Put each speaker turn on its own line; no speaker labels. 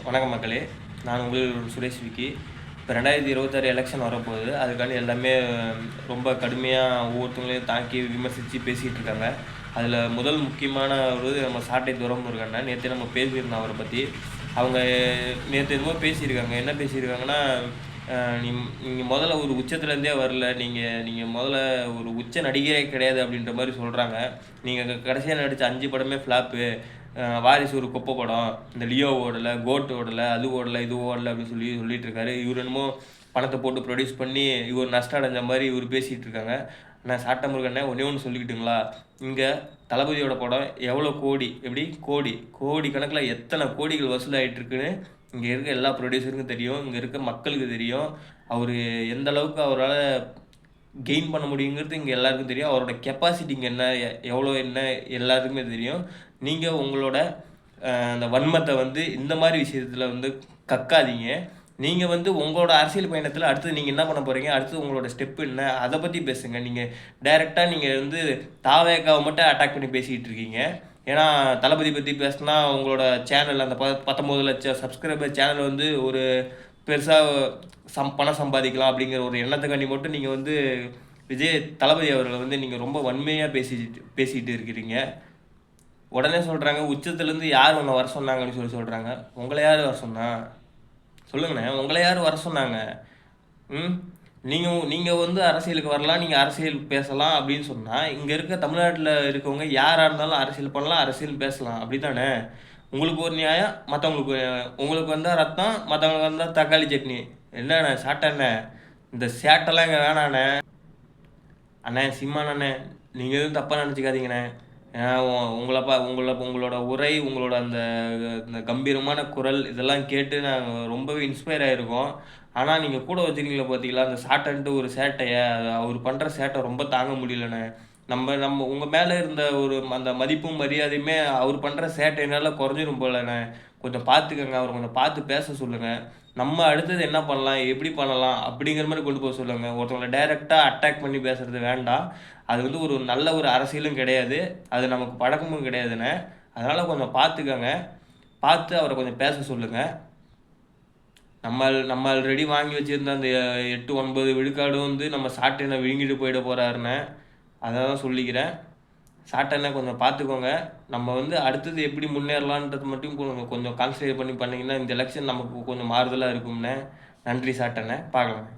வணக்கம் மக்களே. நான் உங்கள் சுரேஷ் விக்கி. இப்போ 2026 எலெக்ஷன் வரப்போகுது. அதுக்காண்டி எல்லாமே ரொம்ப கடுமையாக ஒவ்வொருத்தவங்களையும் தாக்கி விமர்சித்து பேசிகிட்டு இருக்காங்க. அதில் முதல் முக்கியமான ஒரு நம்ம சாட்டை துரைமுருகன். நேற்று நம்ம பேசியிருந்தோம் அவரை பற்றி. அவங்க நேற்று எதுவும் பேசியிருக்காங்க. என்ன பேசியிருக்காங்கன்னா, நீங்கள் முதல்ல ஒரு உச்சத்துலேருந்தே வரல, நீங்கள் முதல்ல ஒரு உச்ச நடிகரே கிடையாது அப்படின்ற மாதிரி சொல்கிறாங்க. நீங்கள் கடைசியாக நடித்த 5 படமே ஃப்ளாப்பு. வாரிசு ஒரு குப்பை படம், இந்த லியோ ஓடலை, கோட் ஓடலை, அது ஓடலை, இது ஓடலை அப்படின்னு சொல்லிட்டு இருக்காரு. இவர் என்னமோ பணத்தை போட்டு ப்ரொடியூஸ் பண்ணி இவர் நஷ்டம் அடைஞ்ச மாதிரி இவர் பேசிகிட்டு இருக்காங்க. நான் சாட்டமுருகண்ணே ஒன்றே ஒன்று சொல்லிக்கிட்டுங்களா, இங்கே தளபதியோட படம் எவ்வளோ கோடி, எப்படி கோடி கணக்கில் எத்தனை கோடிகள் வசூலாகிட்டு இருக்குன்னு இங்கே இருக்க எல்லா ப்ரொடியூசருக்கும் தெரியும், இங்கே இருக்க மக்களுக்கு தெரியும். அவர் எந்த அளவுக்கு அவரால் கெயின் பண்ண முடியுங்கிறது இங்கே எல்லாருக்கும் தெரியும். அவரோட கெப்பாசிட்டிங்க என்ன, எவ்வளோ என்ன எல்லாத்துக்குமே தெரியும். நீங்கள் உங்களோட அந்த வன்மத்தை இந்த மாதிரி விஷயத்தில் கக்காதீங்க. நீங்கள் உங்களோட அரசியல் பயணத்தில் அடுத்தது நீங்கள் என்ன பண்ண போகிறீங்க, அடுத்தது உங்களோட ஸ்டெப் என்ன, அதை பற்றி பேசுங்க. நீங்கள் டைரெக்டாக நீங்கள் தாவேக்காவை மட்டும் அட்டாக் பண்ணி பேசிக்கிட்டு இருக்கீங்க. ஏன்னா தளபதி பற்றி பேசினா உங்களோட சேனல் அந்த 19 லட்சம் சப்ஸ்கிரைபர் சேனல் ஒரு பெருசாக பணம் சம்பாதிக்கலாம் அப்படிங்கிற ஒரு எண்ணத்துக்காண்டி மட்டும் நீங்கள் விஜய் தளபதி அவர்களை நீங்கள் ரொம்ப வன்மையாக பேசிகிட்டு இருக்கிறீங்க. உடனே சொல்கிறாங்க, உச்சத்துலேருந்து யார் உன்னை வர சொன்னாங்கன்னு சொல்கிறாங்க. உங்களை யார் வர சொன்னா சொல்லுங்கண்ணே, உங்களை யார் வர சொன்னாங்க? நீங்கள் அரசியலுக்கு வரலாம், நீங்கள் அரசியல் பேசலாம் அப்படின்னு சொன்னால், இங்கே இருக்க தமிழ்நாட்டில் இருக்கவங்க யாராக இருந்தாலும் அரசியல் பண்ணலாம், அரசியல் பேசலாம். அப்படி தானே? உங்களுக்கு ஒரு நியாயம், மற்றவங்களுக்கு உங்களுக்கு வந்தால் ரத்தம், மற்றவங்களுக்கு வந்தால் தக்காளி சட்னி. என்னண்ணே சாட்டண்ணே, இந்த சேட்டெல்லாம் இங்கே வேணாண்ணே. அண்ணே சிம்மாண்ணே, நீங்கள் எதுவும் தப்பாக நினச்சிக்காதீங்கண்ணே. உங்களோட உரை, உங்களோட அந்த கம்பீரமான குரல் இதெல்லாம் கேட்டு நாங்கள் ரொம்பவே இன்ஸ்பயர் ஆகிருக்கோம். ஆனால் நீங்கள் கூட வச்சுருக்கீங்களா பார்த்தீங்களா, அந்த சாட்டைன்ட்டு ஒரு சேட்டையை, அவர் பண்ணுற சேட்டை ரொம்ப தாங்க முடியலண்ணே. நம்ம உங்கள் மேலே இருந்த அந்த மதிப்பும் மரியாதையுமே அவர் பண்ணுற சேட்டையினால குறைஞ்சிரும் போலண்ணே. கொஞ்சம் பார்த்துக்கங்க, அவர் கொஞ்சம் பார்த்து பேச சொல்லுங்கள். நம்ம அடுத்தது என்ன பண்ணலாம், எப்படி பண்ணலாம் அப்படிங்கிற மாதிரி கொண்டு போக சொல்லுங்கள். ஒருத்தவங்களை டைரெக்டாக அட்டாக் பண்ணி பேசுகிறது வேண்டாம். அது ஒரு நல்ல ஒரு அரசியலும் கிடையாது, அது நமக்கு பழக்கமும் கிடையாதுண்ணே. அதனால் கொஞ்சம் பார்த்துக்கங்க, பார்த்து அவரை கொஞ்சம் பேச சொல்லுங்கள். நம்ம ஆல்ரெடி வாங்கி வச்சுருந்த அந்த 8-9 விழுக்காடும் நம்ம சாட்டனை விழுங்கிட்டு போயிட போகிறாருண்ணே. அதை தான் சொல்லிக்கிறேன். சாட்டனை கொஞ்சம் பார்த்துக்கோங்க. நம்ம அடுத்தது எப்படி முன்னேறலான்றது மட்டும் கொஞ்சம் கான்சன்ட்ரேட் பண்ணி பண்ணிங்கன்னா இந்த எலெக்ஷன் நமக்கு கொஞ்சம் மாறுதலாக இருக்கும்ண்ணே. நன்றி சாட்டனை, பார்க்கலாம்.